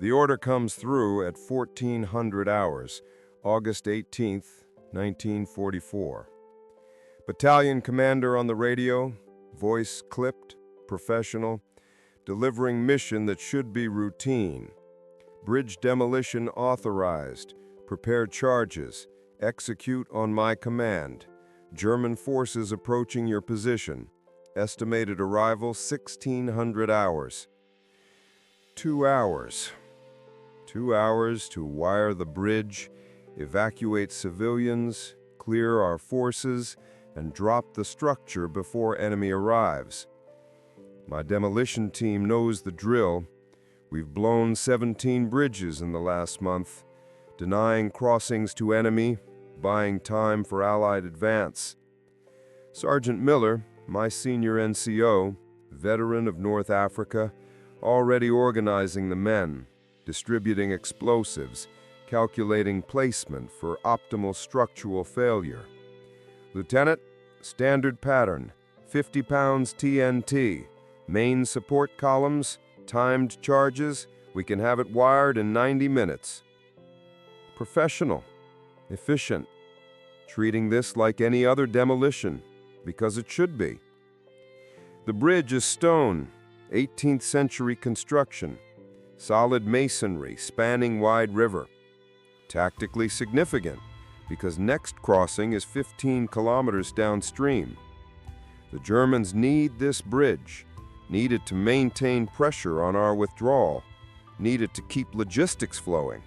The order comes through at 1400 hours, August 18th, 1944. Battalion commander on the radio, voice clipped, professional, delivering mission that should be routine. Bridge demolition authorized. Prepare charges. Execute on my command. German forces approaching your position. Estimated arrival 1600 hours. 2 hours. 2 hours to wire the bridge, evacuate civilians, clear our forces, and drop the structure before enemy arrives. My demolition team knows the drill. We've blown 17 bridges in the last month, denying crossings to enemy, buying time for Allied advance. Sergeant Miller, my senior NCO, veteran of North Africa, already organizing the men, distributing explosives, calculating placement for optimal structural failure. Lieutenant, standard pattern, 50 pounds TNT, main support columns, timed charges, we can have it wired in 90 minutes. Professional, efficient, treating this like any other demolition, because it should be. The bridge is stone, 18th century construction, solid masonry spanning wide river. Tactically significant, because next crossing is 15 kilometers downstream. The Germans need this bridge, need it to maintain pressure on our withdrawal, need it to keep logistics flowing.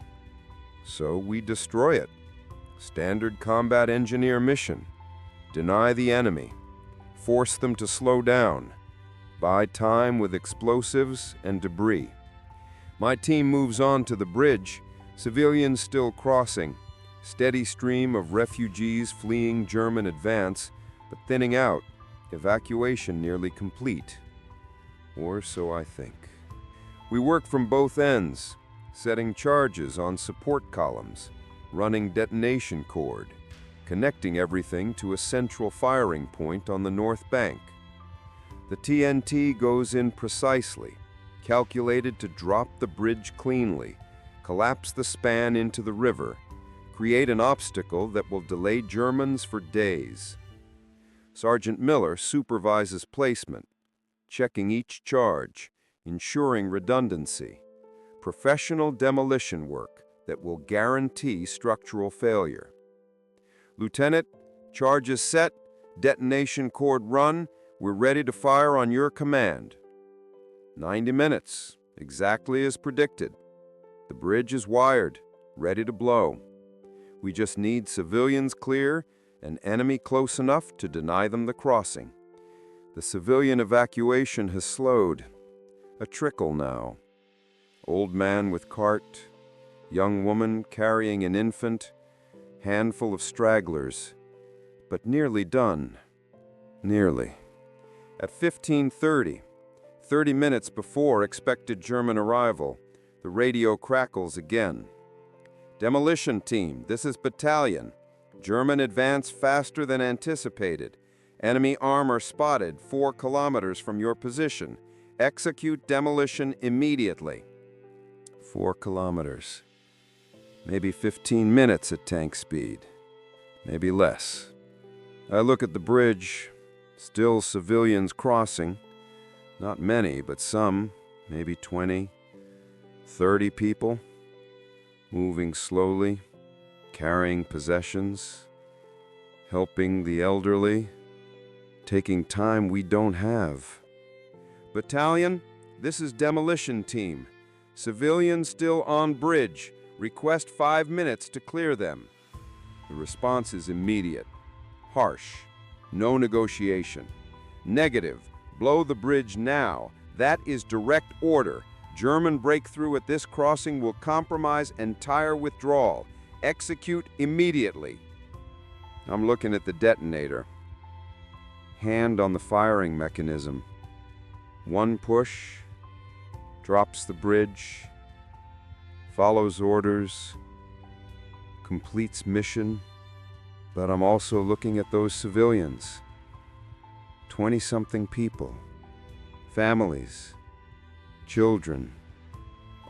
So we destroy it. Standard combat engineer mission. Deny the enemy. Force them to slow down. Buy time with explosives and debris. My team moves on to the bridge, civilians still crossing. Steady stream of refugees fleeing German advance, but thinning out. Evacuation nearly complete. Or so I think. We work from both ends, setting charges on support columns, running detonation cord, connecting everything to a central firing point on the north bank. The TNT goes in precisely, calculated to drop the bridge cleanly, collapse the span into the river, create an obstacle that will delay Germans for days. Sergeant Miller supervises placement, checking each charge, ensuring redundancy. Professional demolition work that will guarantee structural failure. Lieutenant, charges set, detonation cord run, we're ready to fire on your command. 90 minutes, exactly as predicted. The bridge is wired, ready to blow. We just need civilians clear and enemy close enough to deny them the crossing. The civilian evacuation has slowed. A trickle now. Old man with cart, young woman carrying an infant, handful of stragglers, but nearly done. Nearly. At 15:30, 30 minutes before expected German arrival, the radio crackles again. Demolition team, this is battalion. German advance faster than anticipated. Enemy armor spotted 4 kilometers from your position. Execute demolition immediately. 4 kilometers. Maybe 15 minutes at tank speed. Maybe less. I look at the bridge. Still civilians crossing. Not many, but some. Maybe 20, 30 people. Moving slowly, carrying possessions, helping the elderly, taking time we don't have. Battalion, this is demolition team. Civilians still on bridge. Request 5 minutes to clear them. The response is immediate, harsh, no negotiation. Negative, blow the bridge now. That is direct order. German breakthrough at this crossing will compromise entire withdrawal. Execute immediately. I'm looking at the detonator. Hand on the firing mechanism. One push, drops the bridge, follows orders, completes mission. But I'm also looking at those civilians. 20-something people, families, children,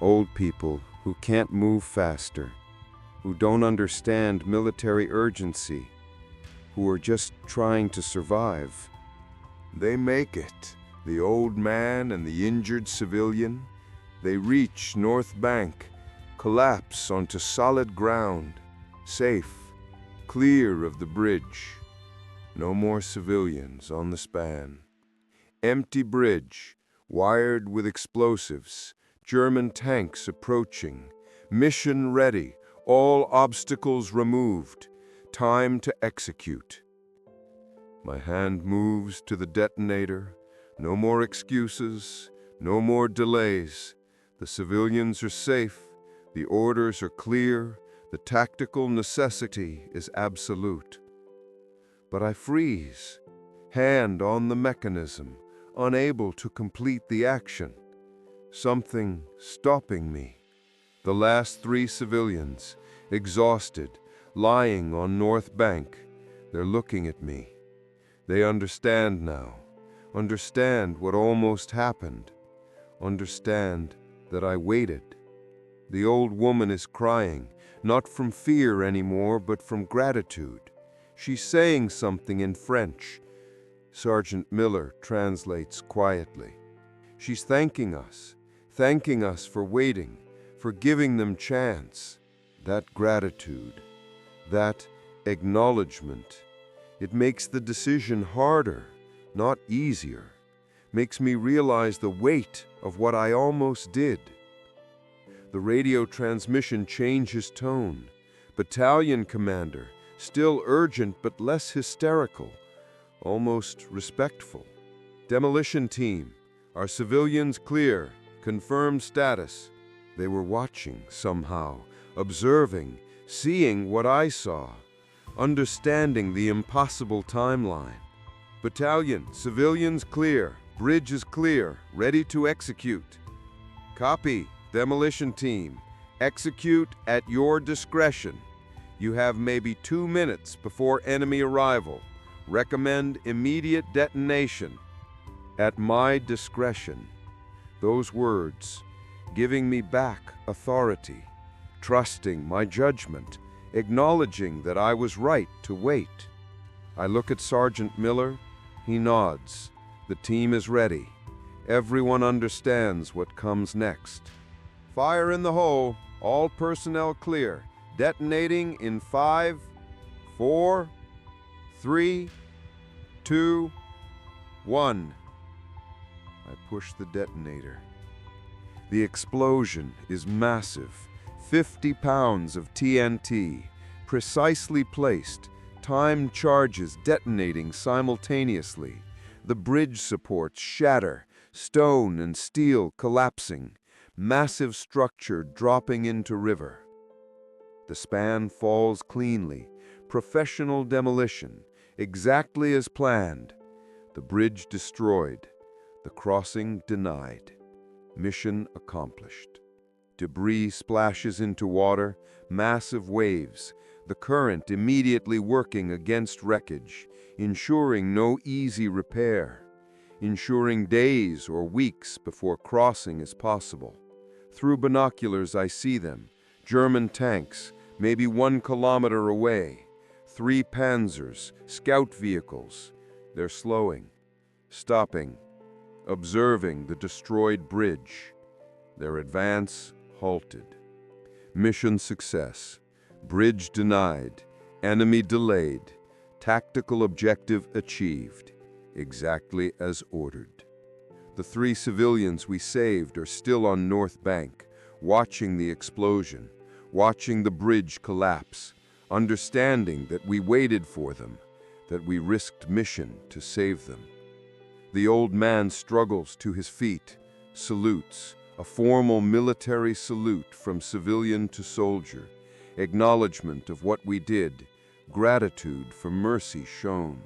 Old people who can't move faster, who don't understand military urgency, who are just trying to survive. They make it. The old man and the injured civilian, they reach North Bank, collapse onto solid ground, safe, clear of the bridge. No more civilians on the span. Empty bridge, wired with explosives, German tanks approaching, mission ready, all obstacles removed, time to execute. My hand moves to the detonator. No more excuses, no more delays. The civilians are safe, the orders are clear, the tactical necessity is absolute. But I freeze, hand on the mechanism, unable to complete the action. Something stopping me. The last 3 civilians, exhausted, lying on North Bank. They're looking at me. They understand now. Understand what almost happened. Understand that I waited. The old woman is crying, not from fear anymore, but from gratitude. She's saying something in French. Sergeant Miller translates quietly. She's thanking us for waiting, for giving them chance. That gratitude, that acknowledgement, it makes the decision harder, not easier, makes me realize the weight of what I almost did. The radio transmission changes tone. Battalion commander, still urgent but less hysterical, almost respectful. Demolition team, are civilians clear? Confirm status. They were watching somehow, observing, seeing what I saw, understanding the impossible timeline. Battalion, civilians clear, bridge is clear, ready to execute. Copy, demolition team, execute at your discretion. You have maybe 2 minutes before enemy arrival. Recommend immediate detonation. At my discretion. Those words, giving me back authority, trusting my judgment, acknowledging that I was right to wait. I look at Sergeant Miller. He nods. The team is ready. Everyone understands what comes next. Fire in the hole. All personnel clear. Detonating in 5, 4, 3, 2, 1. I push the detonator. The explosion is massive. 50 pounds of TNT, precisely placed, timed charges detonating simultaneously. The bridge supports shatter, stone and steel collapsing, massive structure dropping into river. The span falls cleanly, professional demolition, exactly as planned. The bridge destroyed, the crossing denied. Mission accomplished. Debris splashes into water, massive waves, the current immediately working against wreckage, ensuring no easy repair, ensuring days or weeks before crossing is possible. Through binoculars I see them, German tanks, maybe 1 kilometer away, 3 panzers, scout vehicles. They're slowing, stopping, observing the destroyed bridge. Their advance halted. Mission success. Bridge denied. Enemy delayed. Tactical objective achieved. Exactly as ordered. The 3 civilians we saved are still on North Bank, watching the explosion, watching the bridge collapse, understanding that we waited for them, that we risked mission to save them. The old man struggles to his feet, salutes, a formal military salute from civilian to soldier, acknowledgement of what we did, gratitude for mercy shown.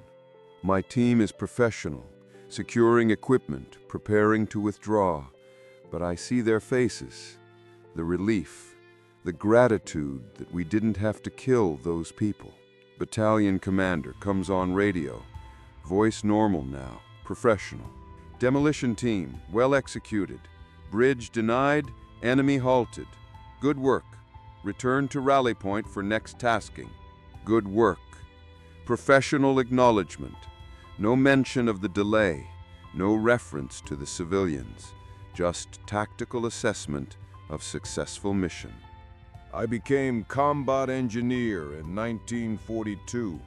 My team is professional, securing equipment, preparing to withdraw, but I see their faces, the relief, the gratitude that we didn't have to kill those people. Battalion commander comes on radio, voice normal now, professional. Demolition team, well executed. Bridge denied, Enemy halted. Good work. Return to rally point for next tasking. Good work. Professional acknowledgement. No mention of the delay. No reference to the civilians. Just tactical assessment of successful mission. I became combat engineer in 1942.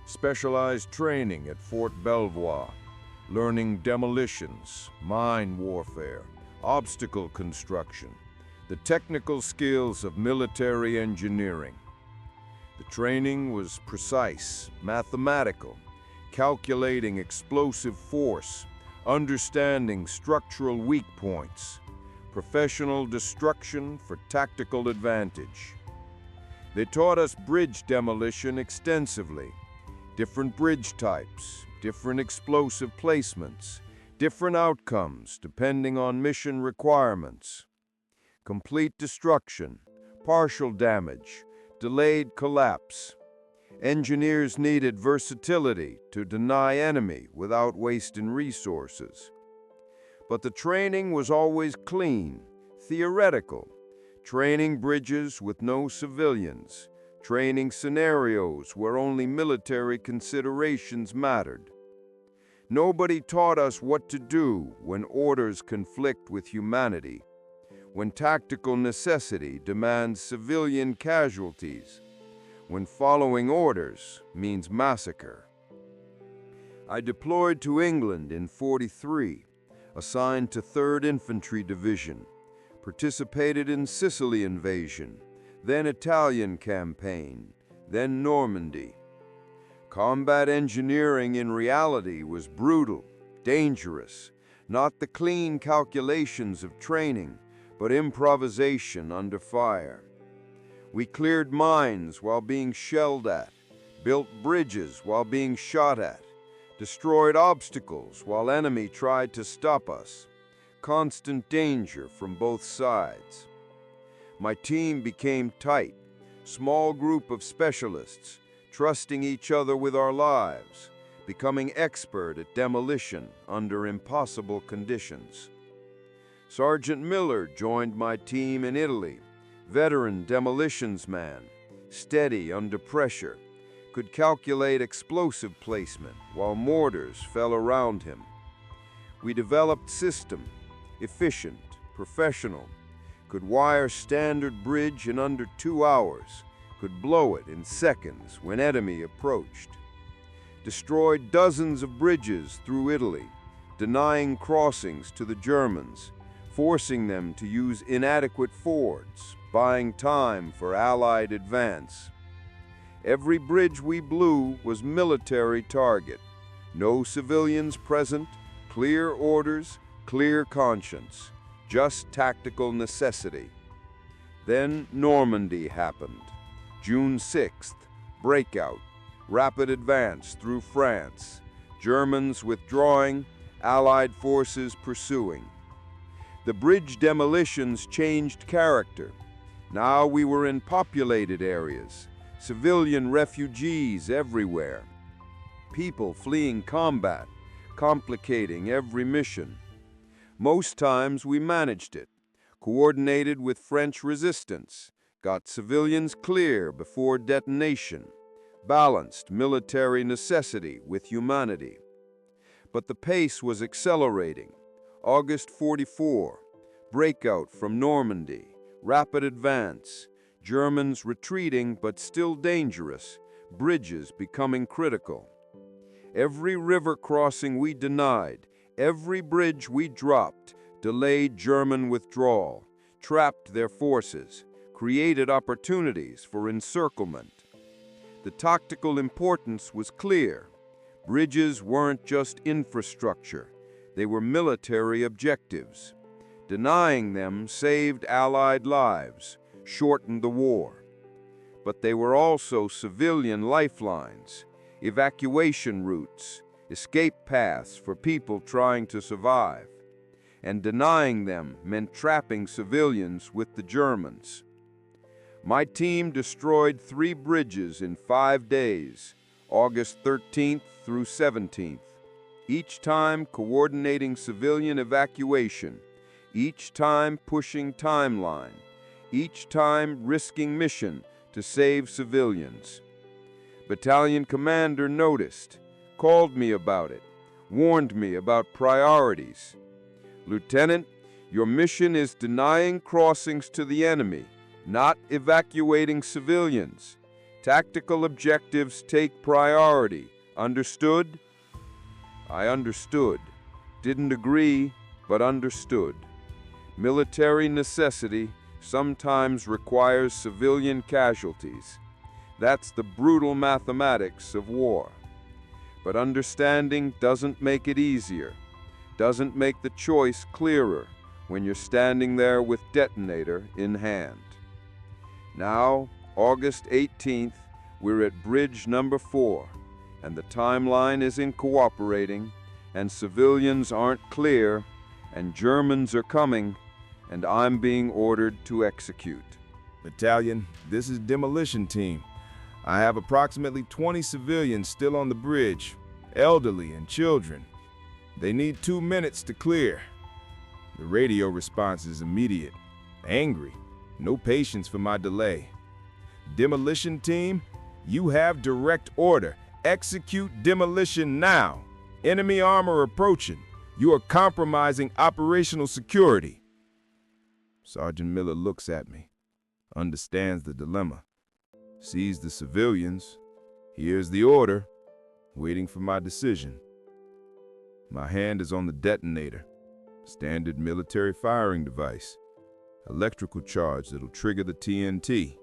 Specialized training at Fort Belvoir. Learning demolitions, mine warfare, obstacle construction, the technical skills of military engineering. The training was precise, mathematical, calculating explosive force, understanding structural weak points, professional destruction for tactical advantage. They taught us bridge demolition extensively, different bridge types, different explosive placements, different outcomes depending on mission requirements. Complete destruction, partial damage, delayed collapse. Engineers needed versatility to deny enemy without wasting resources. But the training was always clean, theoretical, training bridges with no civilians, training scenarios where only military considerations mattered. Nobody taught us what to do when orders conflict with humanity, when tactical necessity demands civilian casualties, when following orders means massacre. I deployed to England in '43, assigned to 3rd Infantry Division, participated in Sicily invasion, then Italian campaign, then Normandy. Combat engineering in reality was brutal, dangerous, not the clean calculations of training, but improvisation under fire. We cleared mines while being shelled at, built bridges while being shot at, destroyed obstacles while enemy tried to stop us. Constant danger from both sides. My team became tight, small group of specialists, trusting each other with our lives, becoming expert at demolition under impossible conditions. Sergeant Miller joined my team in Italy, veteran demolitions man, steady under pressure, could calculate explosive placement while mortars fell around him. We developed system, efficient, professional, could wire standard bridge in under 2 hours, could blow it in seconds when enemy approached. Destroyed dozens of bridges through Italy, denying crossings to the Germans, forcing them to use inadequate fords, buying time for Allied advance. Every bridge we blew was military target. No civilians present, clear orders, clear conscience, just tactical necessity. Then Normandy happened. June 6th, breakout, rapid advance through France, Germans withdrawing, Allied forces pursuing. The bridge demolitions changed character. Now we were in populated areas, civilian refugees everywhere. People fleeing combat, complicating every mission. Most times we managed it, coordinated with French resistance, got civilians clear before detonation, balanced military necessity with humanity. But the pace was accelerating. August 44, breakout from Normandy, rapid advance, Germans retreating but still dangerous, bridges becoming critical. Every river crossing we denied, every bridge we dropped, delayed German withdrawal, trapped their forces, created opportunities for encirclement. The tactical importance was clear. Bridges weren't just infrastructure, they were military objectives. Denying them saved Allied lives, shortened the war. But they were also civilian lifelines, evacuation routes, escape paths for people trying to survive. And denying them meant trapping civilians with the Germans. My team destroyed 3 bridges in 5 days, August 13th through 17th, each time coordinating civilian evacuation, each time pushing timeline, each time risking mission to save civilians. Battalion commander noticed, called me about it, warned me about priorities. Lieutenant, your mission is denying crossings to the enemy, not evacuating civilians. Tactical objectives take priority. Understood? I understood. Didn't agree, but understood. Military necessity sometimes requires civilian casualties. That's the brutal mathematics of war. But understanding doesn't make it easier, doesn't make the choice clearer when you're standing there with detonator in hand. Now, August 18th, we're at bridge number 4, and the timeline isn't cooperating, and civilians aren't clear, and Germans are coming, and I'm being ordered to execute. Battalion, this is Demolition Team. I have approximately 20 civilians still on the bridge, elderly and children. They need 2 minutes to clear. The radio response is immediate, angry, no patience for my delay. Demolition Team, you have direct order. Execute demolition now. Enemy armor approaching. You are compromising operational security. Sergeant Miller looks at me, understands the dilemma, sees the civilians, hears the order, waiting for my decision. My hand is on the detonator, standard military firing device, electrical charge that'll trigger the TNT.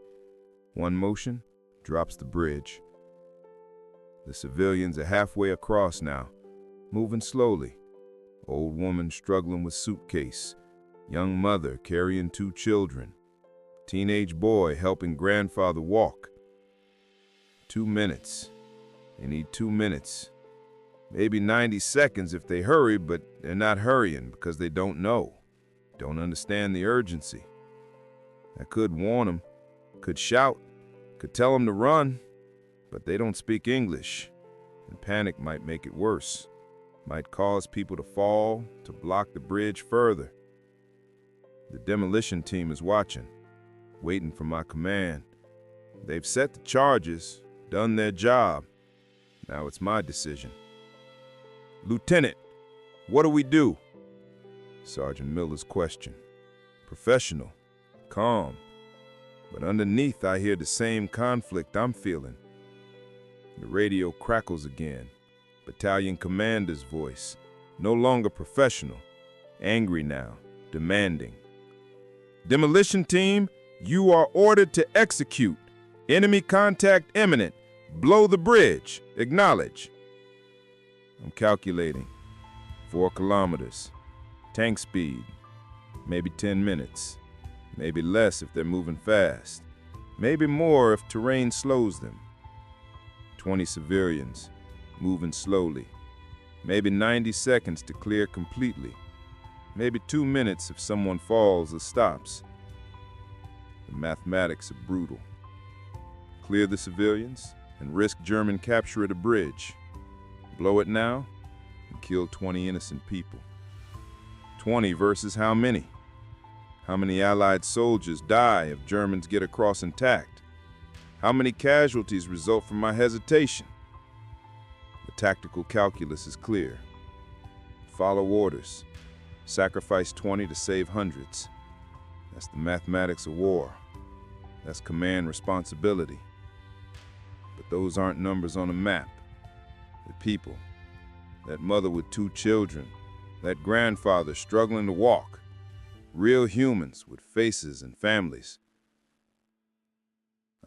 One motion, drops the bridge. The civilians are halfway across now, moving slowly. Old woman struggling with suitcase, young mother carrying 2 children, teenage boy helping grandfather walk. 2 minutes. They need 2 minutes. Maybe 90 seconds if they hurry, but they're not hurrying because they don't know, don't understand the urgency. I could warn them, could shout, could tell them to run, but they don't speak English, and panic might make it worse, might cause people to fall, to block the bridge further. The demolition team is watching, waiting for my command. They've set the charges, done their job. Now it's my decision. Lieutenant, what do we do? Sergeant Miller's question. Professional, calm, but underneath I hear the same conflict I'm feeling. The radio crackles again. Battalion commander's voice, no longer professional, angry now, demanding. Demolition team, you are ordered to execute. Enemy contact imminent. Blow the bridge. Acknowledge. I'm calculating. 4 kilometers. Tank speed. Maybe 10 minutes. Maybe less if they're moving fast. Maybe more if terrain slows them. 20 civilians, moving slowly. Maybe 90 seconds to clear completely. Maybe 2 minutes if someone falls or stops. The mathematics are brutal. Clear the civilians and risk German capture of the bridge. Blow it now and kill 20 innocent people. 20 versus how many? How many Allied soldiers die if Germans get across intact? How many casualties result from my hesitation? The tactical calculus is clear. Follow orders. Sacrifice 20 to save hundreds. That's the mathematics of war. That's command responsibility. But those aren't numbers on a map. The people, that mother with 2 children, that grandfather struggling to walk, real humans with faces and families.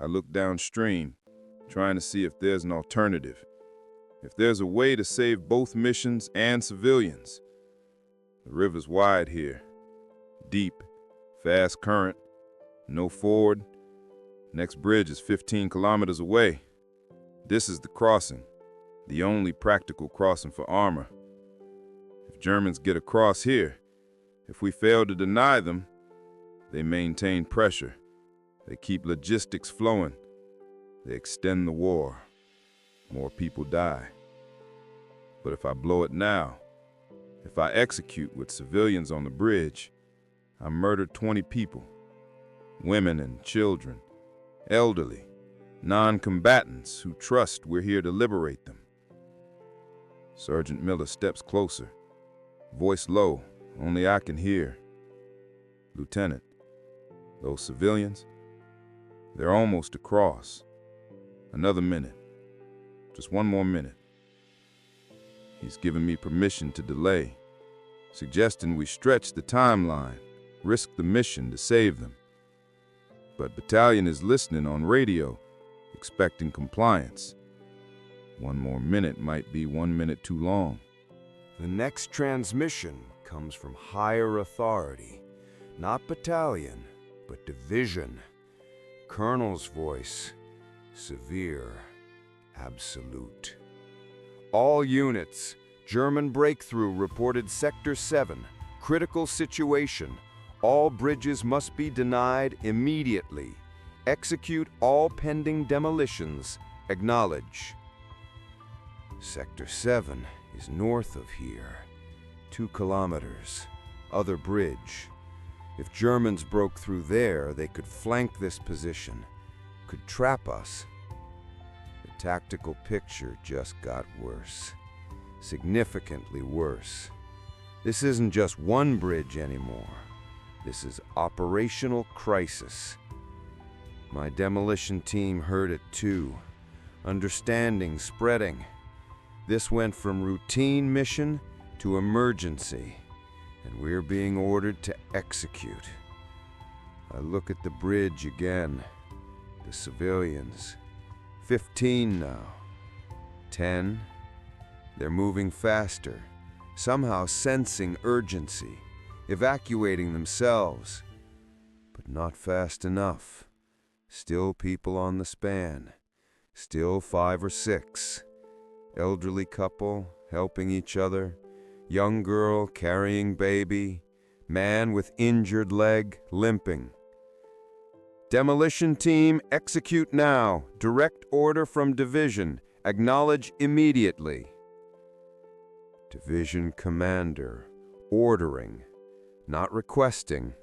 I look downstream, trying to see if there's an alternative, if there's a way to save both missions and civilians. The river's wide here, deep, fast current, no ford. Next bridge is 15 kilometers away. This is the crossing, the only practical crossing for armor. If Germans get across here, if we fail to deny them, they maintain pressure. They keep logistics flowing. They extend the war. More people die. But if I blow it now, if I execute with civilians on the bridge, I murdered 20 people. Women and children, elderly, non-combatants who trust we're here to liberate them. Sergeant Miller steps closer, voice low, only I can hear. Lieutenant, those civilians, they're almost across. Another minute. Just one more minute. He's given me permission to delay, suggesting we stretch the timeline, risk the mission to save them. But Battalion is listening on radio, expecting compliance. One more minute might be 1 minute too long. The next transmission comes from higher authority. Not battalion, but division. Colonel's voice, severe, absolute. All units, German breakthrough reported Sector 7, critical situation. All bridges must be denied immediately. Execute all pending demolitions. Acknowledge. Sector 7 is north of here. 2 kilometers. Other bridge. If Germans broke through there, they could flank this position, could trap us. The tactical picture just got worse. Significantly worse. This isn't just one bridge anymore. This is operational crisis. My demolition team heard it too. Understanding spreading. This went from routine mission to emergency, and we're being ordered to execute. I look at the bridge again. The civilians. 15 now. 10. They're moving faster, somehow sensing urgency, evacuating themselves. But not fast enough. Still people on the span. Still 5 or 6. Elderly couple helping each other. Young girl carrying baby. Man with injured leg limping. Demolition team, execute now. Direct order from division. Acknowledge immediately. Division commander, ordering, not requesting.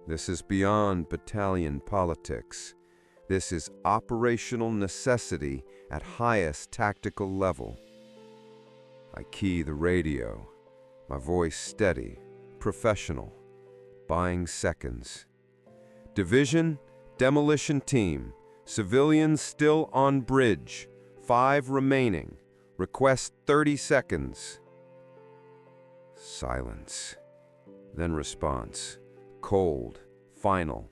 This is beyond battalion politics. This is operational necessity at highest tactical level. I key the radio, my voice steady, professional, buying seconds. Division, demolition team, civilians still on bridge, 5 remaining, request 30 seconds. Silence. Then response. Cold. Final.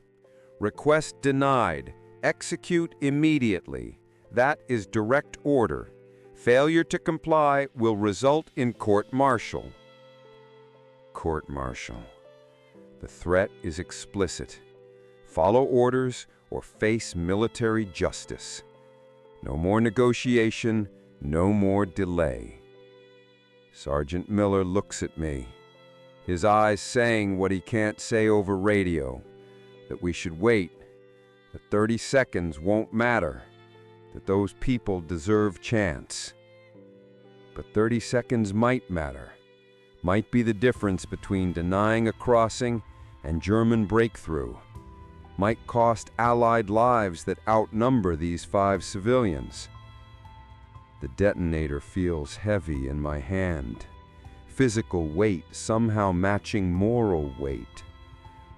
Request denied. Execute immediately. That is direct order. Failure to comply will result in court-martial. Court-martial. The threat is explicit. Follow orders or face military justice. No more negotiation, no more delay. Sergeant Miller looks at me, his eyes saying what he can't say over radio, that we should wait, that 30 seconds won't matter, that those people deserve chance. But 30 seconds might matter, might be the difference between denying a crossing and German breakthrough, might cost Allied lives that outnumber these 5 civilians. The detonator feels heavy in my hand, physical weight somehow matching moral weight.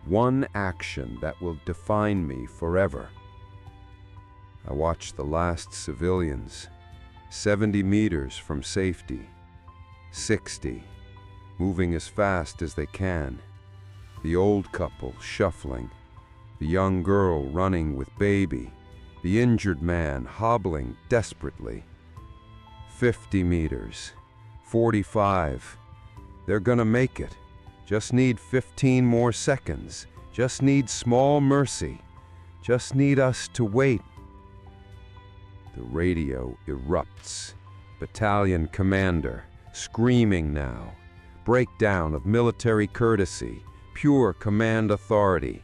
One action that will define me forever. I watch the last civilians, 70 meters from safety, 60, moving as fast as they can. The old couple shuffling, the young girl running with baby, the injured man hobbling desperately. 50 meters, 45. They're gonna make it. Just need 15 more seconds. Just need small mercy. Just need us to wait. The radio erupts. Battalion commander, screaming now. Breakdown of military courtesy, pure command authority.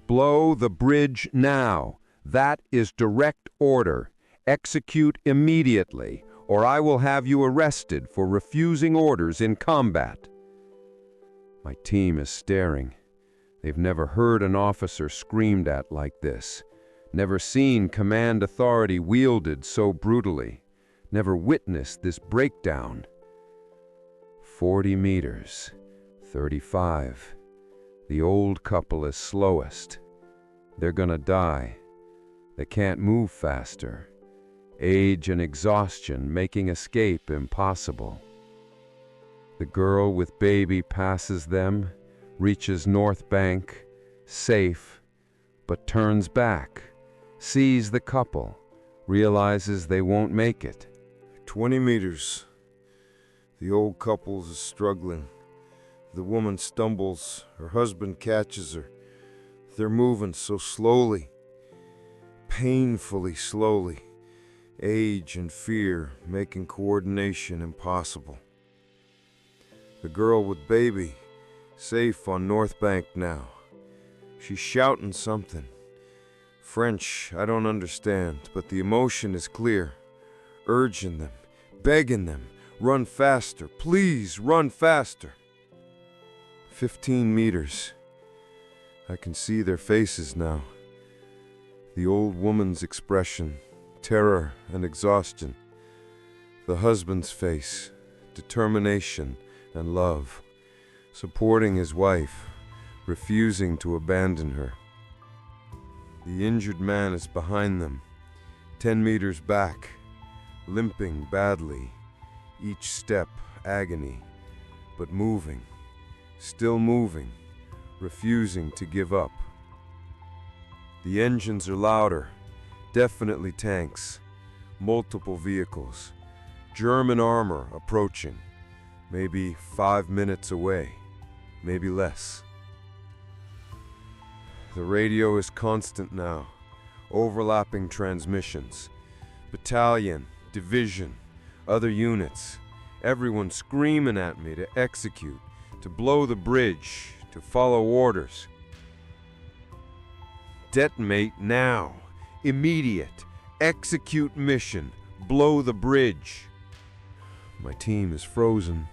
Blow the bridge now. That is direct order. Execute immediately, or I will have you arrested for refusing orders in combat. My team is staring. They've never heard an officer screamed at like this, never seen command authority wielded so brutally, never witnessed this breakdown. 40 meters, 35. The old couple is slowest. They're gonna die. They can't move faster. Age and exhaustion making escape impossible. The girl with baby passes them, reaches North Bank, safe, but turns back, sees the couple, realizes they won't make it. 20 meters. The old couple is struggling. The woman stumbles. Her husband catches her. They're moving so slowly, painfully slowly. Age and fear making coordination impossible. The girl with baby, safe on North Bank now. She's shouting something. French, I don't understand, but the emotion is clear. Urging them, begging them, run faster, please run faster. 15 meters. I can see their faces now. The old woman's expression, terror and exhaustion. The husband's face, determination and love, supporting his wife, refusing to abandon her. The injured man is behind them, 10 meters back, limping badly, each step agony, but moving, still moving, refusing to give up. The engines are louder, definitely tanks, multiple vehicles, German armor approaching, maybe 5 minutes away, maybe less. The radio is constant now, overlapping transmissions. Battalion, division, other units, everyone screaming at me to execute, to blow the bridge, to follow orders. Detonate now, immediate, execute mission, blow the bridge. My team is frozen,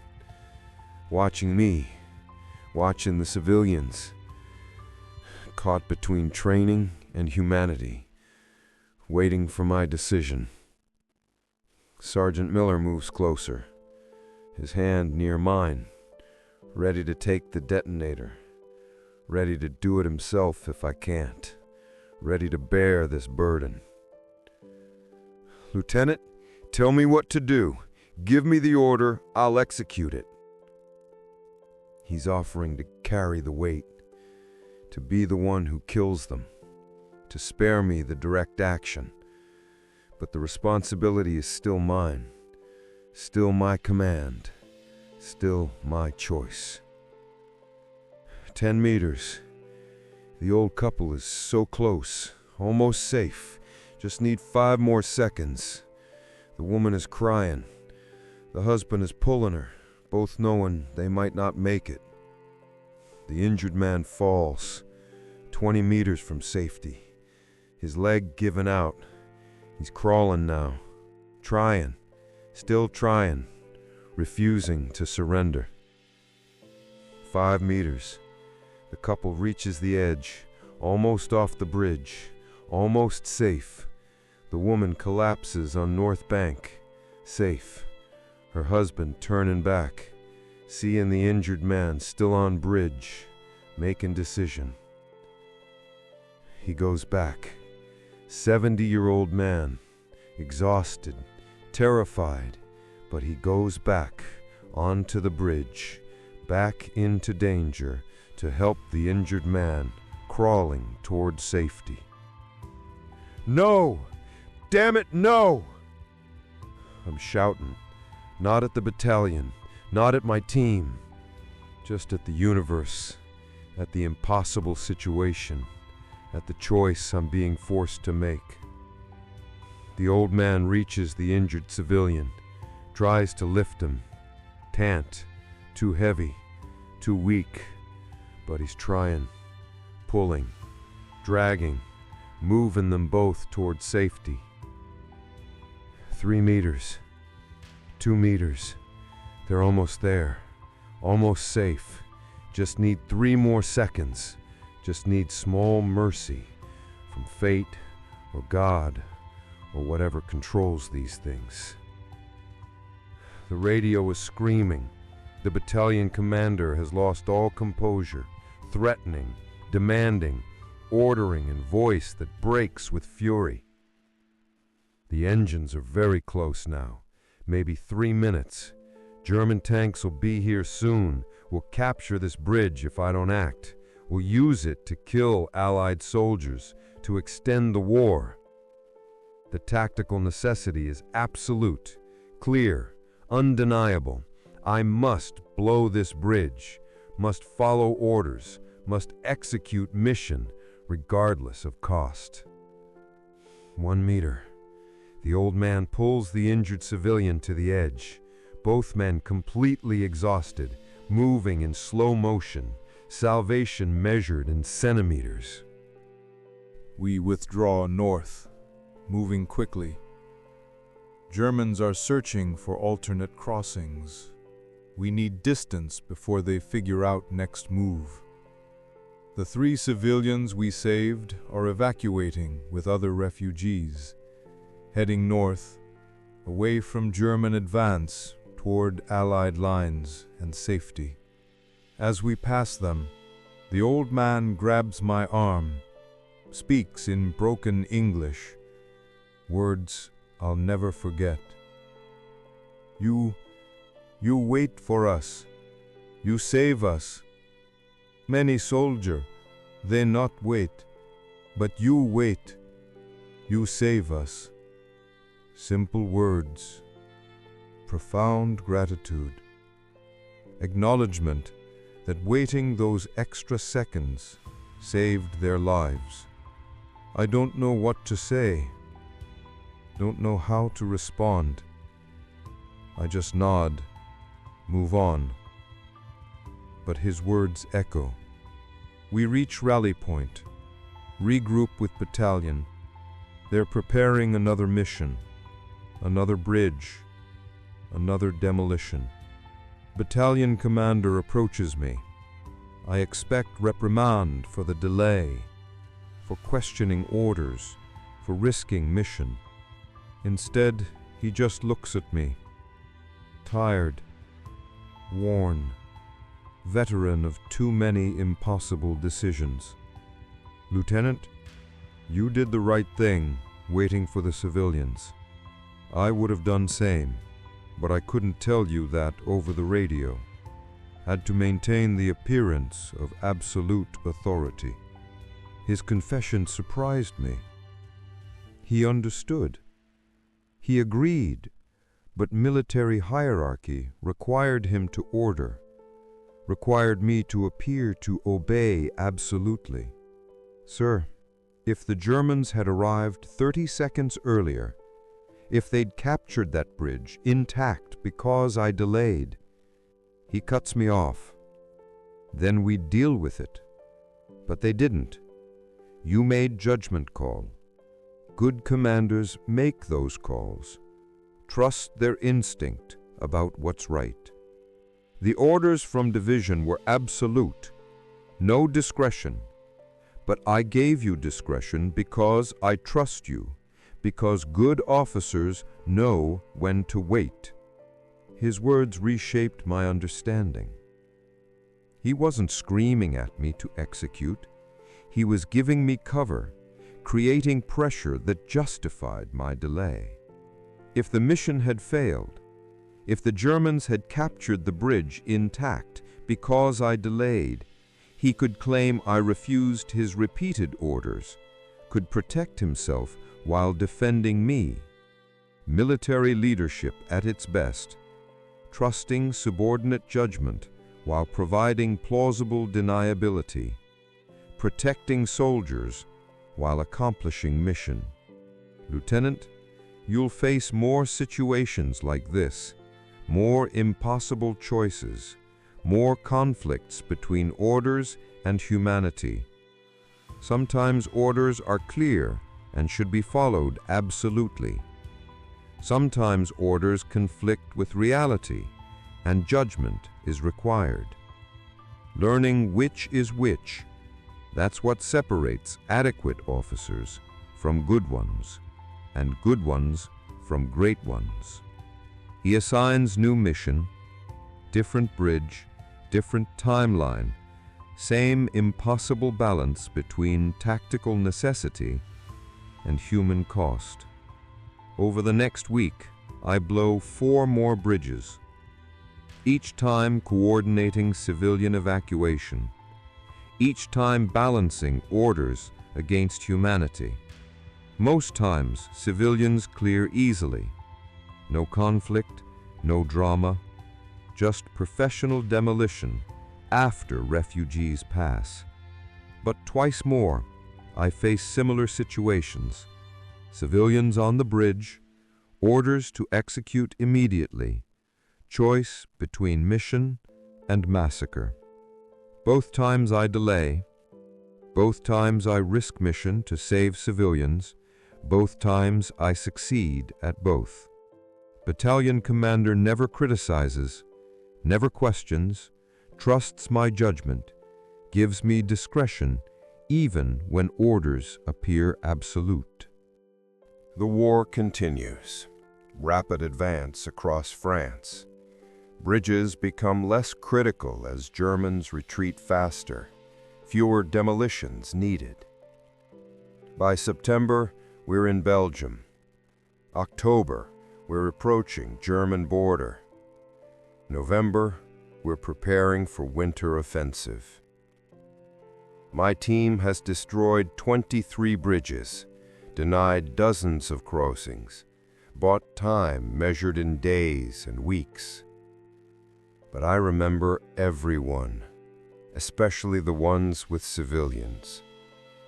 watching me, watching the civilians, caught between training and humanity, waiting for my decision. Sergeant Miller moves closer, his hand near mine, ready to take the detonator, ready to do it himself if I can't, ready to bear this burden. Lieutenant, tell me what to do. Give me the order, I'll execute it. He's offering to carry the weight, to be the one who kills them, to spare me the direct action. But the responsibility is still mine, still my command, still my choice. 10 meters. The old couple is so close, almost safe. Just need 5 more seconds. The woman is crying. The husband is pulling her, both knowing they might not make it. The injured man falls, 20 meters from safety. His leg given out. He's crawling now, trying, still trying, refusing to surrender. 5 meters. The couple reaches the edge, almost off the bridge, almost safe. The woman collapses on North Bank, safe. Her husband turning back, seeing the injured man still on bridge, making decision. He goes back. 70-year-old man, exhausted, terrified, but he goes back onto the bridge, back into danger to help the injured man crawling toward safety. No! Damn it, no! I'm shouting, not at the battalion, not at my team, just at the universe, at the impossible situation, at the choice I'm being forced to make. The old man reaches the injured civilian, tries to lift him. Can't, too heavy, too weak, but he's trying, pulling, dragging, moving them both toward safety. 3 meters, 2 meters, they're almost there, almost safe. Just need 3 more seconds. Just need small mercy from fate or God or whatever controls these things. The radio is screaming. The battalion commander has lost all composure, threatening, demanding, ordering in voice that breaks with fury. The engines are very close now, maybe 3 minutes. German tanks will be here soon. We'll capture this bridge if I don't act. We'll use it to kill Allied soldiers, to extend the war. The tactical necessity is absolute, clear, undeniable. I must blow this bridge, must follow orders, must execute mission, regardless of cost. 1 meter. The old man pulls the injured civilian to the edge. Both men completely exhausted, moving in slow motion, salvation measured in centimeters. We withdraw north, moving quickly. Germans are searching for alternate crossings. We need distance before they figure out next move. The 3 civilians we saved are evacuating with other refugees, heading north, away from German advance toward Allied lines and safety. As we pass them, the old man grabs my arm, speaks in broken English, words I'll never forget. You wait for us. You save us. Many soldier, they not wait, but you wait. You save us. Simple words, profound gratitude, acknowledgement that waiting those extra seconds saved their lives. I don't know what to say, don't know how to respond. I just nod, move on. But his words echo. We reach rally point, regroup with battalion. They're preparing another mission, another bridge, another demolition. Battalion commander approaches me. I expect reprimand for the delay, for questioning orders, for risking mission. Instead, he just looks at me, tired, worn, veteran of too many impossible decisions. Lieutenant, you did the right thing, waiting for the civilians. I would have done same, but I couldn't tell you that over the radio. Had to maintain the appearance of absolute authority. His confession surprised me. He understood. He agreed, but military hierarchy required him to order, required me to appear to obey absolutely. Sir, if the Germans had arrived 30 seconds earlier, if they'd captured that bridge intact because I delayed, he cuts me off. Then we'd deal with it. But they didn't. You made judgment call. Good commanders make those calls. Trust their instinct about what's right. The orders from division were absolute, no discretion. But I gave you discretion because I trust you, because good officers know when to wait. His words reshaped my understanding. He wasn't screaming at me to execute. He was giving me cover, creating pressure that justified my delay. If the mission had failed, if the Germans had captured the bridge intact because I delayed, he could claim I refused his repeated orders, could protect himself while defending me. Military leadership at its best, trusting subordinate judgment while providing plausible deniability, protecting soldiers while accomplishing mission. Lieutenant, you'll face more situations like this, more impossible choices, more conflicts between orders and humanity. Sometimes orders are clear and should be followed absolutely. Sometimes orders conflict with reality, and judgment is required. Learning which is which, That's what separates adequate officers from good ones, and good ones from great ones. He assigns new mission, different bridge, different timeline, same impossible balance between tactical necessity and human cost. Over the next week, I blow 4 more bridges, each time coordinating civilian evacuation, each time balancing orders against humanity. Most times, civilians clear easily. No conflict, no drama, just professional demolition after refugees pass. But twice more, I face similar situations. Civilians on the bridge, orders to execute immediately, choice between mission and massacre. Both times I delay, both times I risk mission to save civilians, both times I succeed at both. Battalion commander never criticizes, never questions, trusts my judgment, gives me discretion even when orders appear absolute. The war continues. Rapid advance across France. Bridges become less critical as Germans retreat faster. Fewer demolitions needed. By September, we're in Belgium. October, we're approaching German border. November, we're preparing for winter offensive. My team has destroyed 23 bridges, denied dozens of crossings, bought time measured in days and weeks. But I remember everyone, especially the ones with civilians,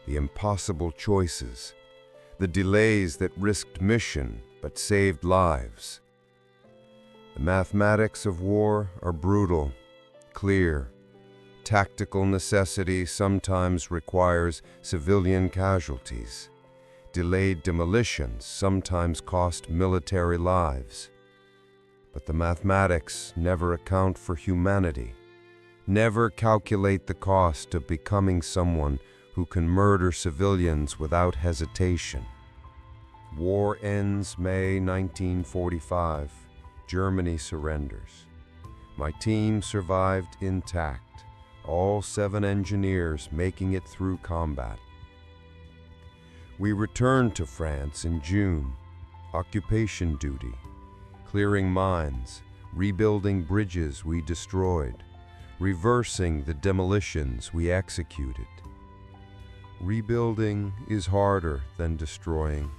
the impossible choices, the delays that risked mission but saved lives. The mathematics of war are brutal, clear. Tactical necessity sometimes requires civilian casualties. Delayed demolitions sometimes cost military lives. But the mathematics never account for humanity, never calculate the cost of becoming someone who can murder civilians without hesitation. War ends May 1945. Germany surrenders. My team survived intact, all 7 engineers making it through combat. We returned to France in June, occupation duty, clearing mines, rebuilding bridges we destroyed, reversing the demolitions we executed. Rebuilding is harder than destroying,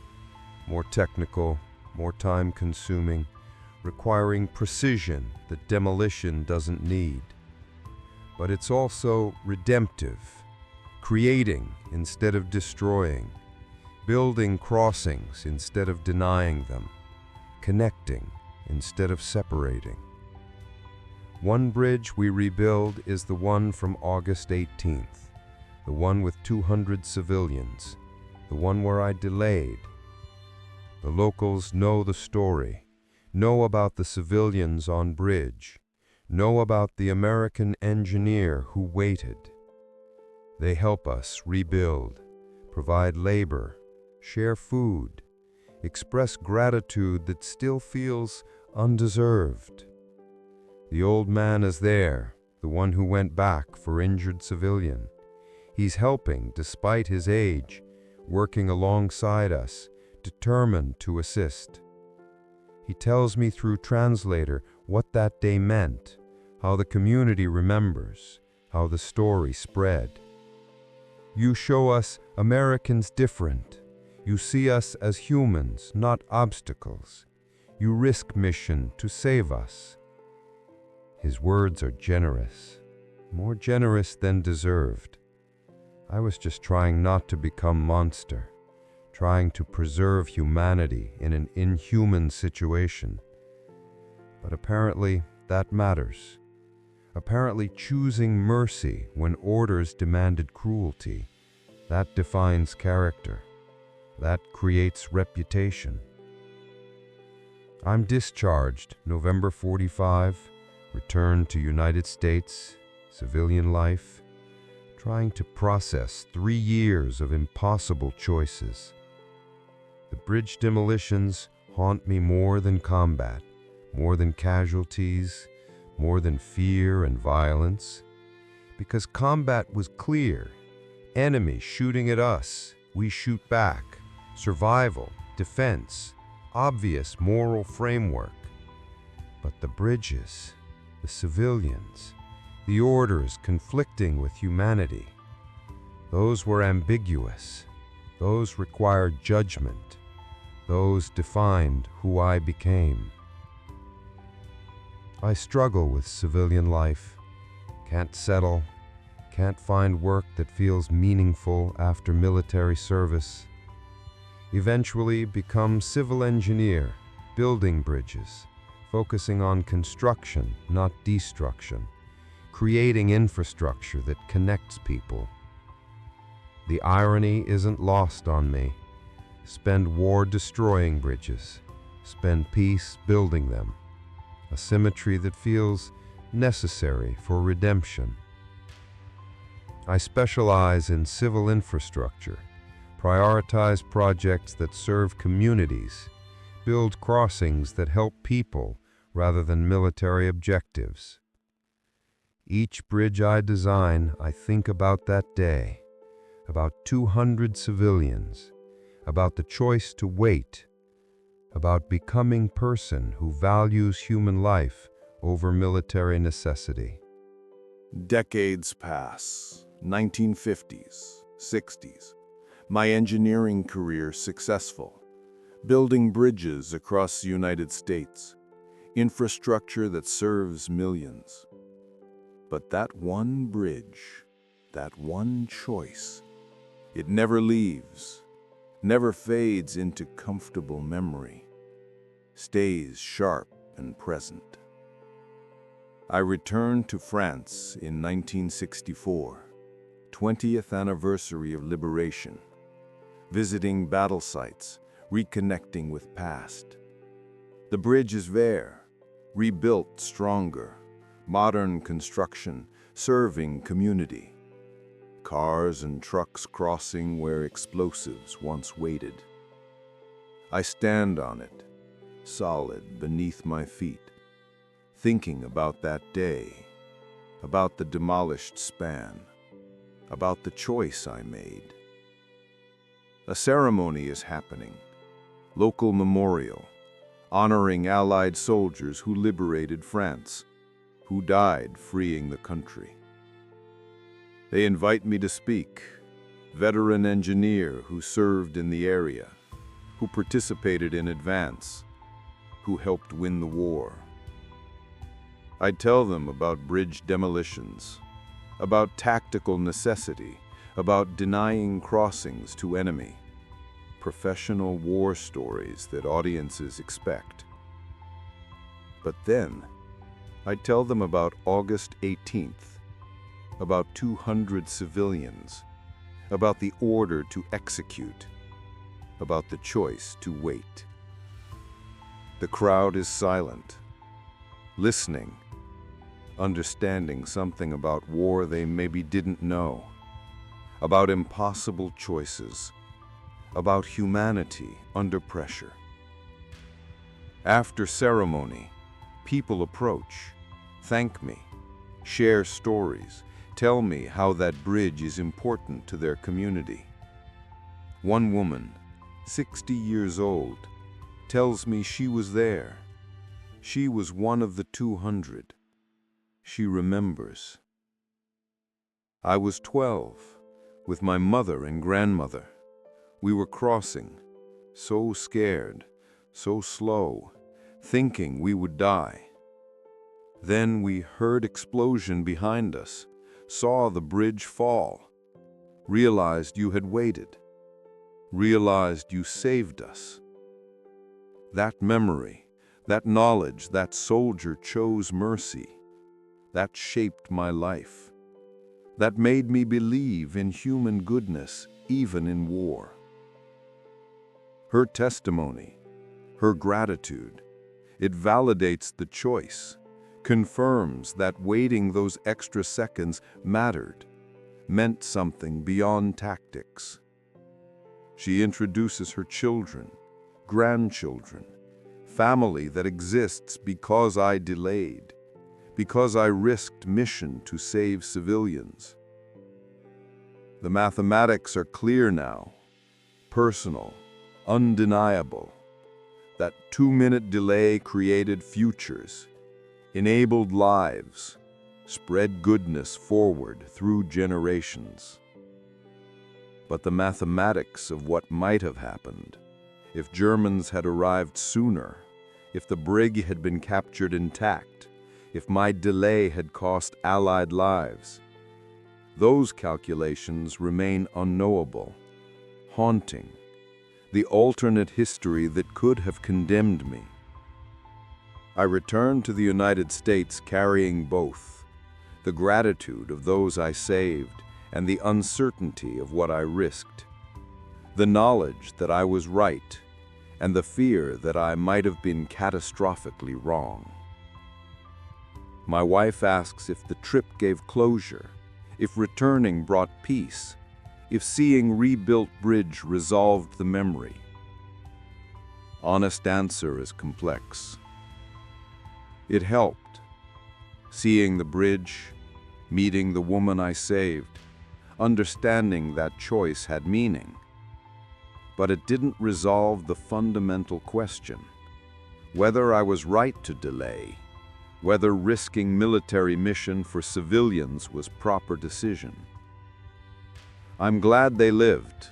more technical, more time-consuming, requiring precision that demolition doesn't need. But it's also redemptive, creating instead of destroying, building crossings instead of denying them, connecting instead of separating. One bridge we rebuild is the one from August 18th, the one with 200 civilians, the one where I delayed. The locals know the story, know about the civilians on bridge, know about the American engineer who waited. They help us rebuild, provide labor, share food, express gratitude that still feels undeserved. The old man is there, the one who went back for injured civilian. He's helping despite his age, working alongside us, determined to assist. He tells me through translator what that day meant, how the community remembers, how the story spread. You show us Americans different. You see us as humans, not obstacles. You risk mission to save us. His words are generous, more generous than deserved. I was just trying not to become monster, trying to preserve humanity in an inhuman situation. But apparently that matters. Apparently choosing mercy when orders demanded cruelty, that defines character. That creates reputation. I'm discharged November 45, returned to United States, civilian life, trying to process 3 years of impossible choices. The bridge demolitions haunt me more than combat, more than casualties, more than fear and violence. Because combat was clear. Enemy shooting at us, we shoot back. Survival, defense, obvious moral framework. But the bridges, the civilians, the orders conflicting with humanity, those were ambiguous. Those required judgment. Those defined who I became. I struggle with civilian life, can't settle, can't find work that feels meaningful after military service. Eventually become civil engineer, building bridges, focusing on construction, not destruction, creating infrastructure that connects people. The irony isn't lost on me. Spend war destroying bridges, spend peace building them. A symmetry that feels necessary for redemption. I specialize in civil infrastructure, prioritize projects that serve communities, build crossings that help people rather than military objectives. Each bridge I design, I think about that day, about 200 civilians, about the choice to wait, about becoming person who values human life over military necessity. Decades pass, 1950s, 60s. My engineering career successful, building bridges across the United States, infrastructure that serves millions. But that one bridge, that one choice, it never leaves, never fades into comfortable memory, stays sharp and present. I returned to France in 1964, 20th anniversary of liberation, visiting battle sites, reconnecting with past. The bridge is there, rebuilt stronger, modern construction, serving community. Cars and trucks crossing where explosives once waited. I stand on it, solid beneath my feet, thinking about that day, about the demolished span, about the choice I made. A ceremony is happening, local memorial, honoring Allied soldiers who liberated France, who died freeing the country. They invite me to speak, veteran engineer who served in the area, who participated in advance, who helped win the war. I tell them about bridge demolitions, about tactical necessity, about denying crossings to enemy, professional war stories that audiences expect. But then, I tell them about August 18th, about 200 civilians, about the order to execute, about the choice to wait. The crowd is silent, listening, understanding something about war they maybe didn't know, about impossible choices, about humanity under pressure. After ceremony, people approach, thank me, share stories, tell me how that bridge is important to their community. One woman, 60 years old, tells me she was there. She was one of the 200. She remembers. I was 12, with my mother and grandmother. We were crossing, so scared, so slow, thinking we would die. Then we heard explosion behind us, saw the bridge fall, realized you had waited, realized you saved us. That memory, that knowledge that soldier chose mercy, that shaped my life. That made me believe in human goodness, even in war. Her testimony, her gratitude, it validates the choice, confirms that waiting those extra seconds mattered, meant something beyond tactics. She introduces her children, grandchildren, family that exists because I delayed, because I risked mission to save civilians. The mathematics are clear now, personal, undeniable. That 2-minute delay created futures, enabled lives, spread goodness forward through generations. But the mathematics of what might have happened, if Germans had arrived sooner, if the brig had been captured intact, if my delay had cost Allied lives, those calculations remain unknowable, haunting, the alternate history that could have condemned me. I returned to the United States carrying both, the gratitude of those I saved and the uncertainty of what I risked, the knowledge that I was right and the fear that I might have been catastrophically wrong. My wife asks if the trip gave closure, if returning brought peace, if seeing rebuilt bridge resolved the memory. Honest answer is complex. It helped. Seeing the bridge, meeting the woman I saved, understanding that choice had meaning. But it didn't resolve the fundamental question, whether I was right to delay, whether risking military mission for civilians was proper decision. I'm glad they lived,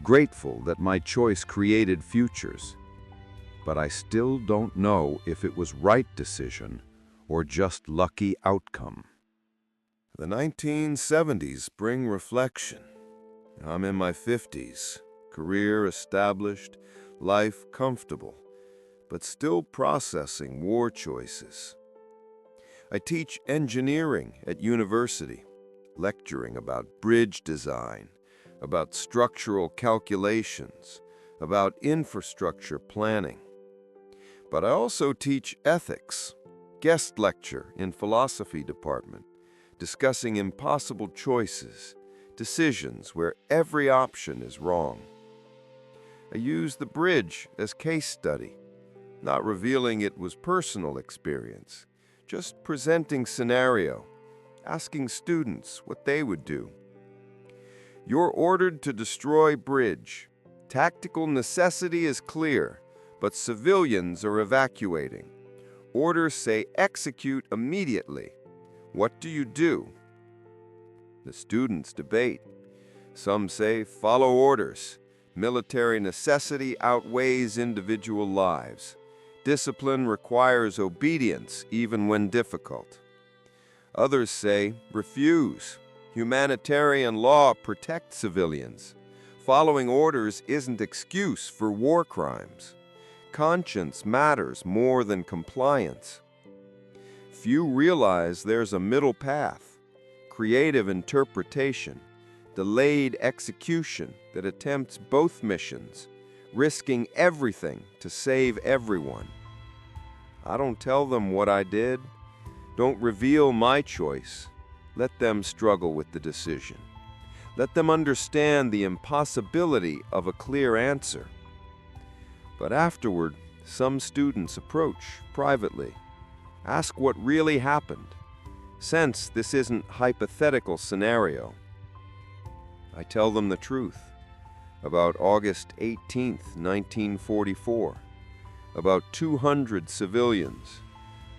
grateful that my choice created futures, but I still don't know if it was right decision or just lucky outcome. The 1970s bring reflection. I'm in my 50s, career established, life comfortable, but still processing war choices. I teach engineering at university, lecturing about bridge design, about structural calculations, about infrastructure planning. But I also teach ethics, guest lecture in philosophy department, discussing impossible choices, decisions where every option is wrong. I use the bridge as case study, not revealing it was personal experience, just presenting scenario, asking students what they would do. You're ordered to destroy bridge. Tactical necessity is clear, but civilians are evacuating. Orders say execute immediately. What do you do? The students debate. Some say follow orders. Military necessity outweighs individual lives. Discipline requires obedience even when difficult. Others say refuse. Humanitarian law protects civilians. Following orders isn't excuse for war crimes. Conscience matters more than compliance. Few realize there's a middle path, creative interpretation, delayed execution that attempts both missions, risking everything to save everyone. I don't tell them what I did. Don't reveal my choice. Let them struggle with the decision. Let them understand the impossibility of a clear answer. But afterward, some students approach privately, ask what really happened, since this isn't hypothetical scenario. I tell them the truth about August 18, 1944, about 200 civilians,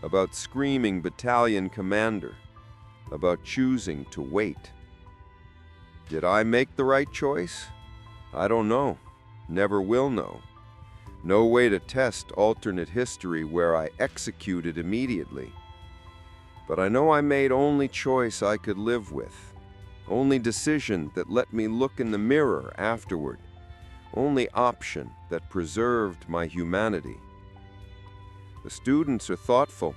about screaming battalion commander, about choosing to wait. Did I make the right choice? I don't know. Never will know. No way to test alternate history where I executed immediately. But I know I made only choice I could live with, only decision that let me look in the mirror afterward, only option that preserved my humanity. The students are thoughtful,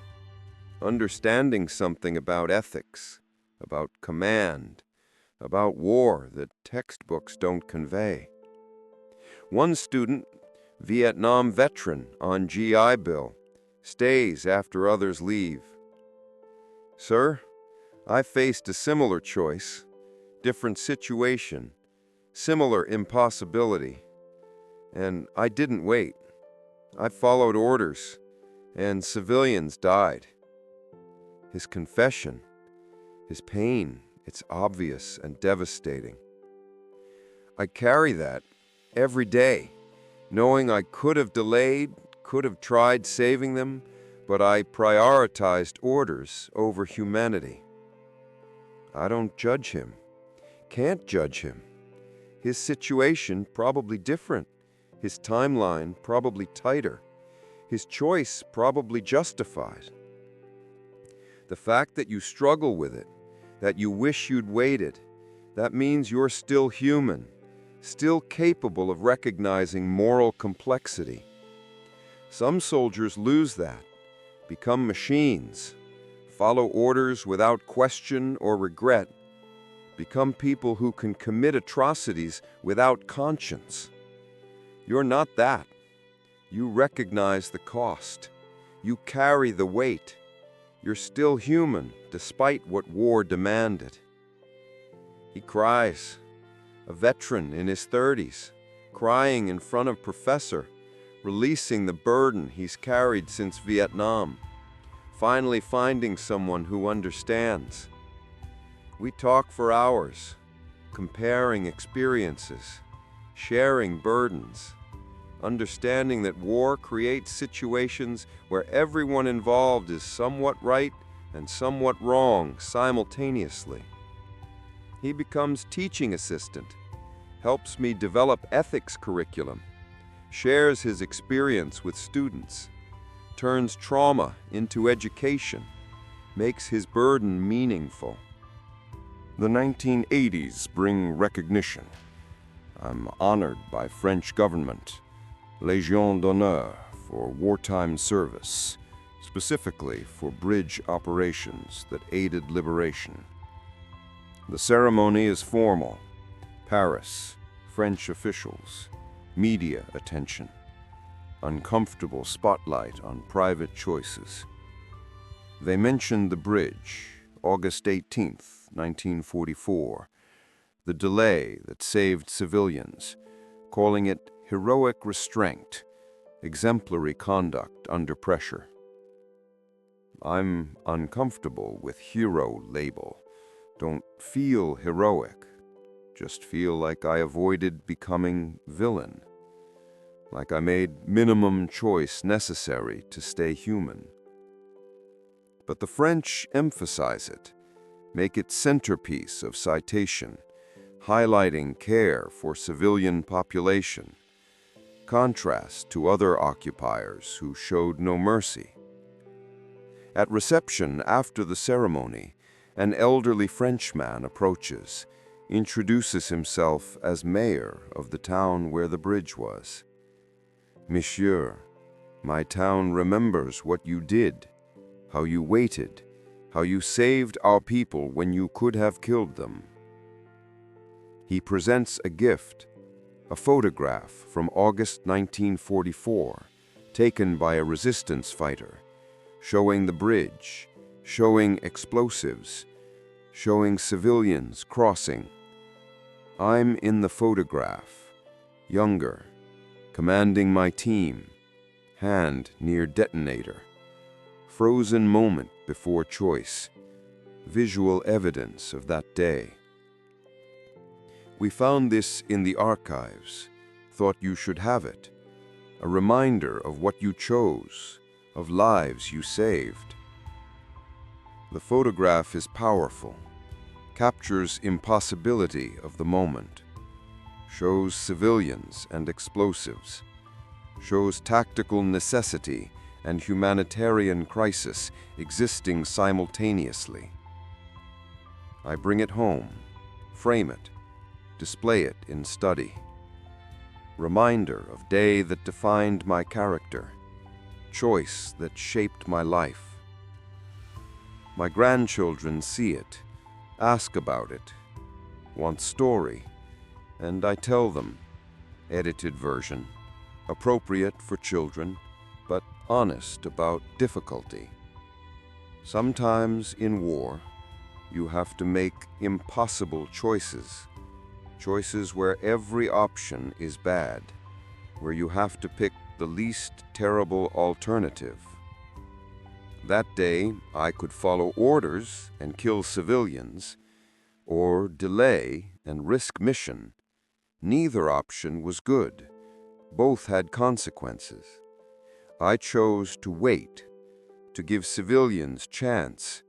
understanding something about ethics, about command, about war that textbooks don't convey. One student, Vietnam veteran on GI Bill, stays after others leave. Sir, I faced a similar choice, different situation, similar impossibility. And I didn't wait. I followed orders, and civilians died. His confession, his pain, it's obvious and devastating. I carry that every day, knowing I could have delayed, could have tried saving them, but I prioritized orders over humanity. I don't judge him, can't judge him. His situation probably different, his timeline probably tighter, his choice probably justified. The fact that you struggle with it, that you wish you'd waited, that means you're still human, still capable of recognizing moral complexity. Some soldiers lose that, become machines, follow orders without question or regret, become people who can commit atrocities without conscience. You're not that. You recognize the cost. You carry the weight. You're still human, despite what war demanded. He cries, a veteran in his 30s, crying in front of Professor, releasing the burden he's carried since Vietnam, finally finding someone who understands. We talk for hours, comparing experiences, sharing burdens, understanding that war creates situations where everyone involved is somewhat right and somewhat wrong simultaneously. He becomes teaching assistant, helps me develop ethics curriculum, shares his experience with students, turns trauma into education, makes his burden meaningful. The 1980s bring recognition. I'm honored by French government, Légion d'honneur for wartime service, specifically for bridge operations that aided liberation. The ceremony is formal. Paris, French officials, media attention, uncomfortable spotlight on private choices. They mention the bridge, August 18th, 1944, the delay that saved civilians, calling it heroic restraint, exemplary conduct under pressure. I'm uncomfortable with hero label. Don't feel heroic. Just feel like I avoided becoming villain. Like I made minimum choice necessary to stay human. But the French emphasize it, make it centerpiece of citation, highlighting care for civilian population, contrast to other occupiers who showed no mercy. At reception after the ceremony, an elderly Frenchman approaches, introduces himself as mayor of the town where the bridge was. Monsieur, my town remembers what you did, how you waited, how you saved our people when you could have killed them. He presents a gift, a photograph from August 1944, taken by a resistance fighter, showing the bridge, showing explosives, showing civilians crossing. I'm in the photograph, younger, commanding my team, hand near detonator. Frozen moment before choice, visual evidence of that day. We found this in the archives, thought you should have it, a reminder of what you chose, of lives you saved. The photograph is powerful, captures impossibility of the moment, shows civilians and explosives, shows tactical necessity and humanitarian crisis existing simultaneously. I bring it home, frame it, display it in study. Reminder of day that defined my character, choice that shaped my life. My grandchildren see it, ask about it, want story, and I tell them, edited version, appropriate for children, but honest about difficulty. Sometimes in war, You have to make impossible choices. Choices where every option is bad, where you have to pick the least terrible alternative. That day, I could follow orders and kill civilians, or delay and risk mission. Neither option was good. Both had consequences. I chose to wait, to give civilians chance,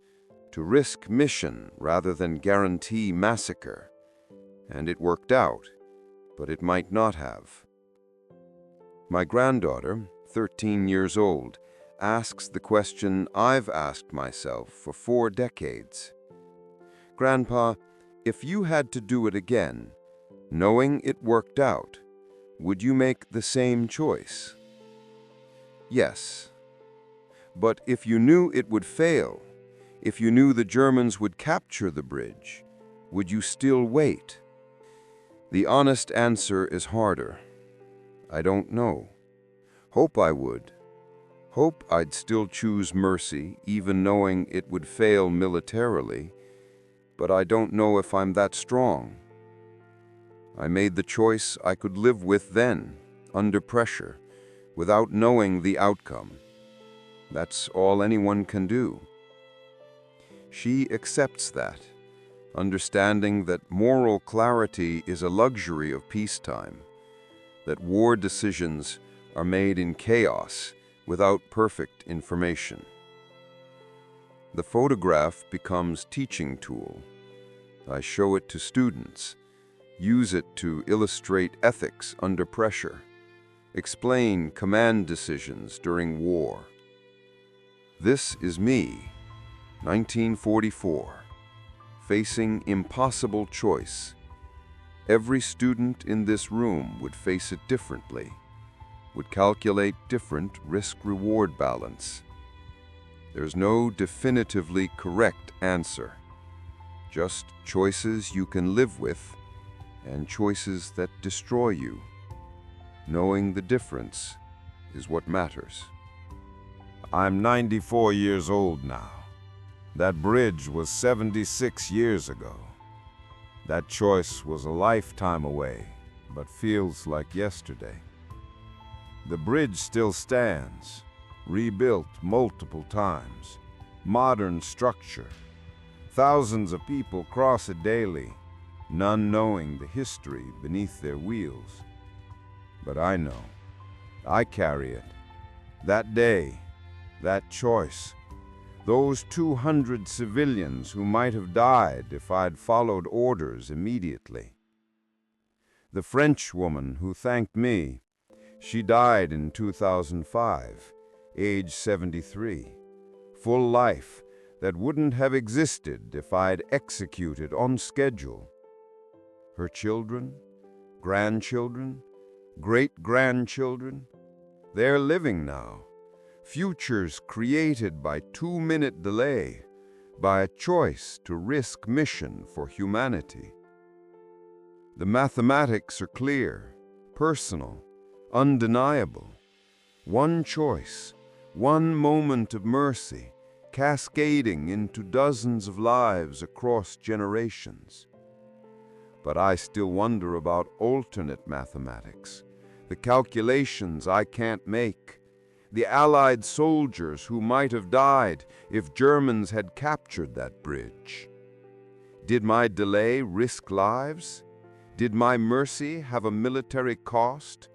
to risk mission rather than guarantee massacre. And it worked out, but it might not have. My granddaughter, 13 years old, asks the question I've asked myself for 4 decades. Grandpa, if you had to do it again, knowing it worked out, would you make the same choice? Yes. But if you knew it would fail, if you knew the Germans would capture the bridge, would you still wait? The honest answer is harder. I don't know. Hope I would. Hope I'd still choose mercy, even knowing it would fail militarily, but I don't know if I'm that strong. I made the choice I could live with then, under pressure, without knowing the outcome. That's all anyone can do. She accepts that, understanding that moral clarity is a luxury of peacetime, that war decisions are made in chaos without perfect information. The photograph becomes teaching tool. I show it to students, use it to illustrate ethics under pressure, explain command decisions during war. This is me, 1944, facing impossible choice. Every student in this room would face it differently, would calculate different risk-reward balance. There's no definitively correct answer, just choices you can live with and choices that destroy you. Knowing the difference is what matters. I'm 94 years old now. That bridge was 76 years ago. That choice was a lifetime away, but feels like yesterday. The bridge still stands, rebuilt multiple times, modern structure. Thousands of people cross it daily, none knowing the history beneath their wheels. But I know. I carry it. That day, that choice, those 200 civilians who might have died if I'd followed orders immediately. The French woman who thanked me, she died in 2005, age 73. Full life that wouldn't have existed if I'd executed on schedule. Her children, grandchildren, great-grandchildren, they're living now. Futures created by 2-minute delay, by a choice to risk mission for humanity. The mathematics are clear, personal, undeniable. One choice, one moment of mercy, cascading into dozens of lives across generations. But I still wonder about alternate mathematics, the calculations I can't make, the Allied soldiers who might have died if Germans had captured that bridge. Did my delay risk lives? Did my mercy have a military cost?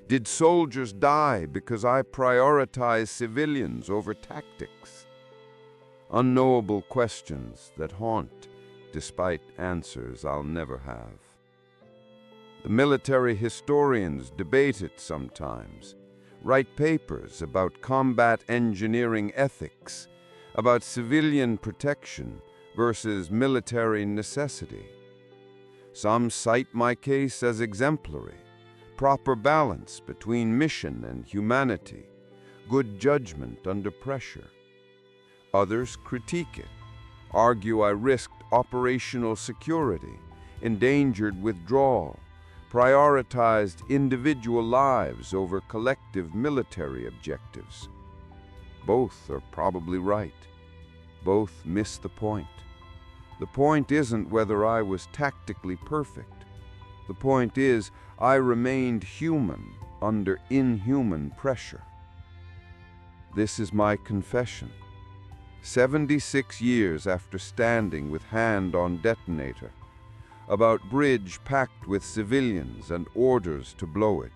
Did soldiers die because I prioritized civilians over tactics? Unknowable questions that haunt, despite answers I'll never have. The military historians debate it sometimes, write papers about combat engineering ethics, about civilian protection versus military necessity. Some cite my case as exemplary, proper balance between mission and humanity, good judgment under pressure. Others critique it, argue I risked operational security, endangered withdrawal, prioritized individual lives over collective military objectives. Both are probably right. Both miss the point. The point isn't whether I was tactically perfect. The point is, I remained human under inhuman pressure. This is my confession. 76 years after standing with hand on detonator, about bridge packed with civilians and orders to blow it,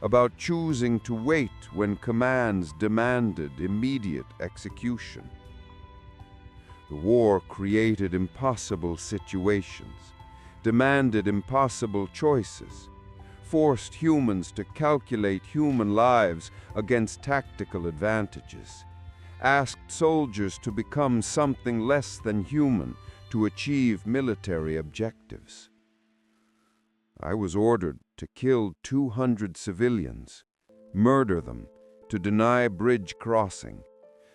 about choosing to wait when commands demanded immediate execution. The war created impossible situations, demanded impossible choices, forced humans to calculate human lives against tactical advantages, asked soldiers to become something less than human to achieve military objectives. I was ordered to kill 200 civilians, murder them, to deny bridge crossing,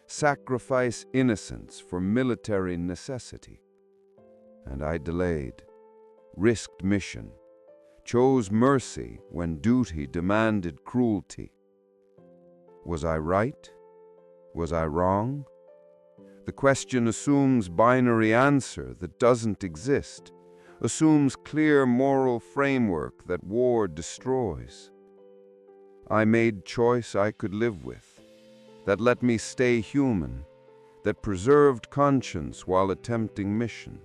sacrifice innocents for military necessity. And I delayed, risked mission, chose mercy when duty demanded cruelty. Was I right? Was I wrong? The question assumes binary answer that doesn't exist, assumes clear moral framework that war destroys. I made choice I could live with, that let me stay human, that preserved conscience while attempting mission.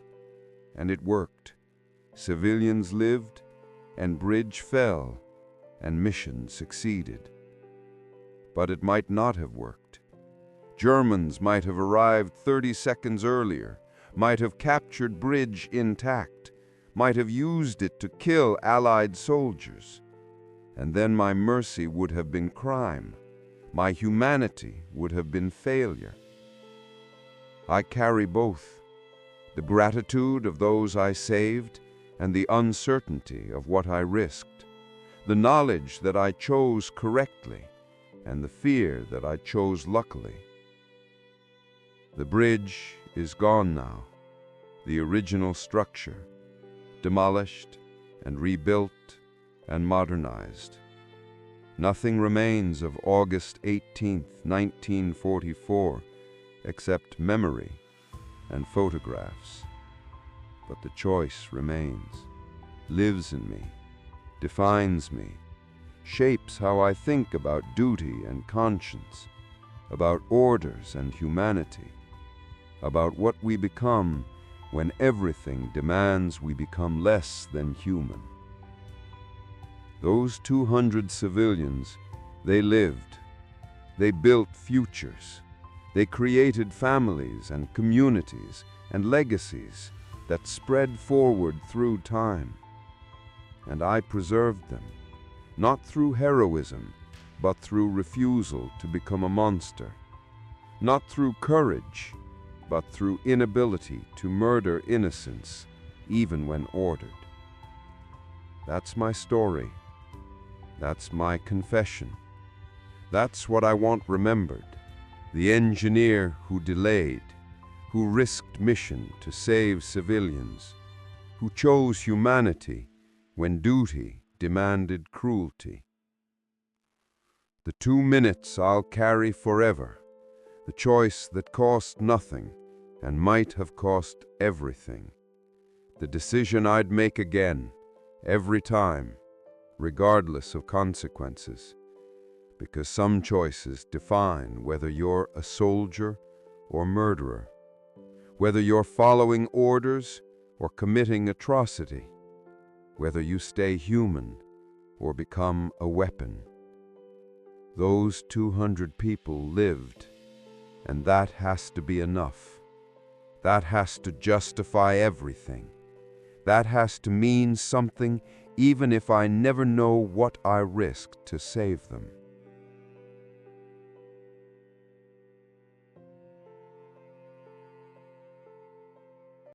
And it worked. Civilians lived, and bridge fell, and mission succeeded. But it might not have worked. Germans might have arrived 30 seconds earlier, might have captured bridge intact, might have used it to kill Allied soldiers. And then my mercy would have been crime. My humanity would have been failure. I carry both, the gratitude of those I saved and the uncertainty of what I risked, the knowledge that I chose correctly and the fear that I chose luckily. The bridge is gone now, the original structure, demolished and rebuilt and modernized. Nothing remains of August 18, 1944, except memory and photographs. But the choice remains, lives in me, defines me, shapes how I think about duty and conscience, about orders and humanity, about what we become when everything demands we become less than human. Those 200 civilians, they lived. They built futures. They created families and communities and legacies that spread forward through time. And I preserved them, not through heroism, but through refusal to become a monster, not through courage, but through inability to murder innocents, even when ordered. That's my story. That's my confession. That's what I want remembered. The engineer who delayed, who risked mission to save civilians, who chose humanity when duty demanded cruelty. The 2 minutes I'll carry forever, the choice that cost nothing and might have cost everything. The decision I'd make again, every time, regardless of consequences, because some choices define whether you're a soldier or murderer, whether you're following orders or committing atrocity, whether you stay human or become a weapon. Those 200 people lived, and that has to be enough. That has to justify everything. That has to mean something even if I never know what I risked to save them.